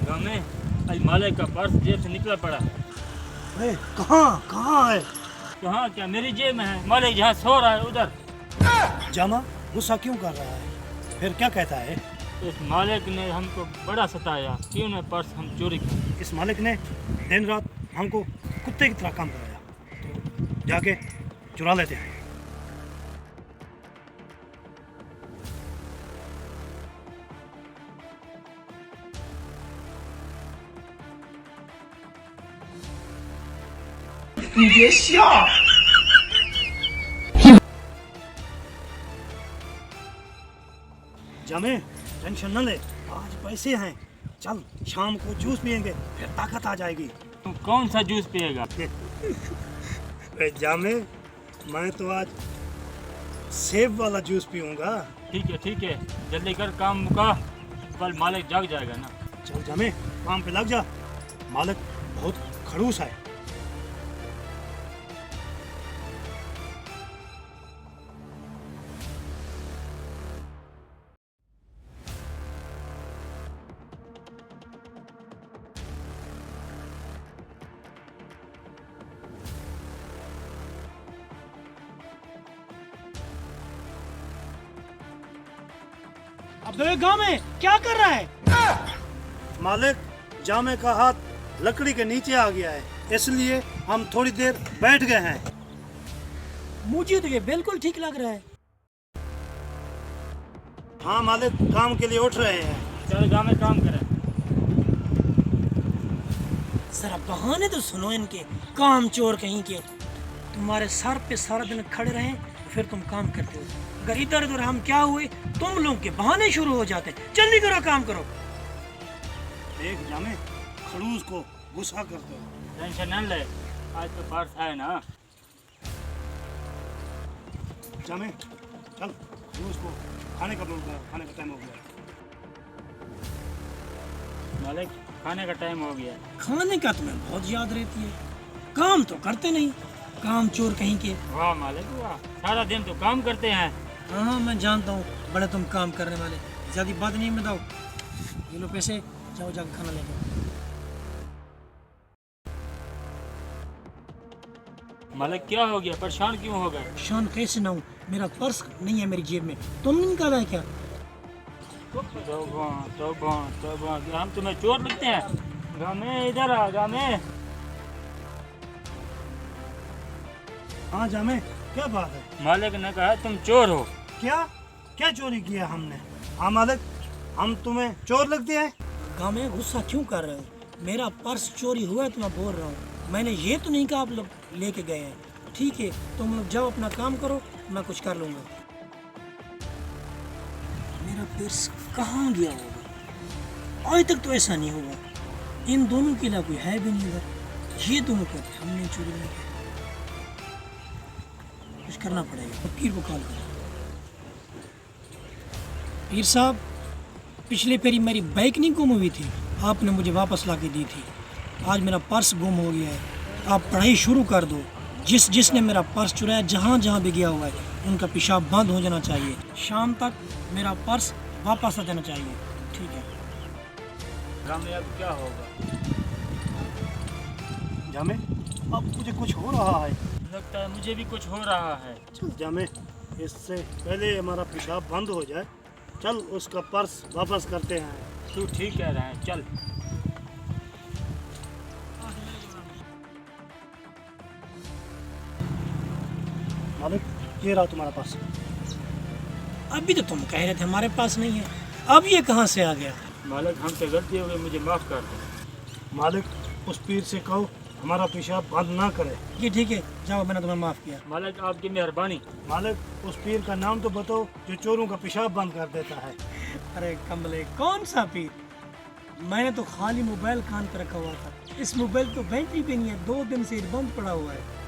गाँव में आज मालिक का पर्स जेब से निकला पड़ा है। अरे कहाँ कहाँ है? कहाँ क्या, मेरी जेब में है। मालिक जहाँ सो रहा है उधर। जामा गुस्सा क्यों कर रहा है? फिर क्या कहता है? इस मालिक ने हमको बड़ा सताया कि उन्हें पर्स हम चोरी किए। इस मालिक ने दिन रात हमको कुत्ते की तरह काम कराया, तो जाके चुरा लेते हैं। जामे टेंशन न ले, आज पैसे हैं। चल शाम को जूस पियेंगे, फिर ताकत आ जाएगी। तू कौन सा जूस पिएगा? अरे जामे, मैं तो आज सेब वाला जूस पीऊंगा। ठीक है, जल्दी कर, काम मुका, कल मालिक जाग जाएगा ना। चल जामे, काम पे लग जा। मालिक बहुत खड़ूस है। अबे गांव में क्या कर रहा है? मालिक, जामे का हाथ लकड़ी के नीचे आ गया है, इसलिए हम थोड़ी देर बैठ गए हैं। मुझे तो ये बिल्कुल ठीक लग रहा है। हाँ मालिक, काम के लिए उठ रहे हैं। चल गाँव में काम करें। जरा बहाने तो सुनो इनके, काम चोर कहीं के। तुम्हारे सर पे सारा दिन खड़े रहे, फिर तुम काम करते हो। अगर इधर उधर हम क्या हुए, तुम लोग के बहाने शुरू हो जाते हैं। जल्दी करो, काम करो। देख जामे, खड़ूस को गुस्सा करते हो। टेंशन न ले, आज तो पर्स है ना। जामे चल, खड़ूस को खाने का बोल रहा है, खाने का टाइम हो गया। मालिक खाने का टाइम हो गया। खाने का तुम्हें बहुत याद रहती है, काम तो करते नहीं। काम चोर कहीं के। वाह मालिक वाह, सारा दिन तो काम करते हैं। हाँ मैं जानता हूँ, बड़े तुम काम करने वाले। ज्यादा बात नहीं बताओ। ये लो पैसे, जाओ जाकर खाना लेके आओ। मालिक क्या हो गया, परेशान क्यों हो गए? शान कैसे ना हूँ, मेरा पर्स नहीं है मेरी जेब में। तुमने निकाला है क्या? तौबा, हम तुम्हें चोर लगते हैं? गाँव में इधर आ, गाँव में। हाँ जामे, क्या बात है? मालिक ने कहा तुम चोर हो। क्या क्या चोरी किया हमने? हाँ मालिक, हम तुम्हें चोर लगते हैं? गाँव में गुस्सा क्यों कर रहे हो? मेरा पर्स चोरी हुआ है तो मैं बोल रहा हूँ। मैंने ये तो नहीं कहा आप लोग लेके गए हैं। ठीक है, तुम लोग जाओ अपना काम करो, मैं कुछ कर लूँगा। मेरा पर्स कहाँ गया होगा? आज तक तो ऐसा नहीं हुआ। इन दोनों के अलावा कोई है भी नहीं इधर। ये दोनों को हमने चोरी नहीं किया। कुछ करना पड़ेगा। पीर को कॉल करो। पीर साहब, पिछले फेरी मेरी बाइक नहीं गुम हुई थी, आपने मुझे वापस ला के दी थी। आज मेरा पर्स गुम हो गया है। आप पढ़ाई शुरू कर दो। जिसने मेरा पर्स चुराया, जहाँ जहाँ भी गया हुआ है, उनका पेशाब बंद हो जाना चाहिए। शाम तक मेरा पर्स वापस आ जाना चाहिए। ठीक है? गाँव में अब क्या होगा? जामे, अब मुझे कुछ हो रहा है। लगता है मुझे भी कुछ हो रहा है। चल जामे, इससे पहले हमारा पेशाब बंद हो जाए, चल उसका पर्स वापस करते हैं। तू ठीक कह रहा है, चल। मालिक, ये रहा तुम्हारा पर्स। अभी तो तुम कह रहे थे हमारे पास नहीं है, अब ये कहाँ से आ गया? मालिक हमसे गलती हो गई, मुझे माफ़ कर दो। मालिक, उस पीर से कहो हमारा पेशाब बंद ना करे। ये ठीक है, जाओ, मैंने तुम्हें माफ़ किया। मालिक आपकी मेहरबानी। मालिक, उस पीर का नाम तो बताओ जो चोरों का पेशाब बंद कर देता है। अरे कमले, कौन सा पीर? मैंने तो खाली मोबाइल कान पर रखा हुआ था। इस मोबाइल तो बैटरी पे नहीं है, 2 दिन से बंद पड़ा हुआ है।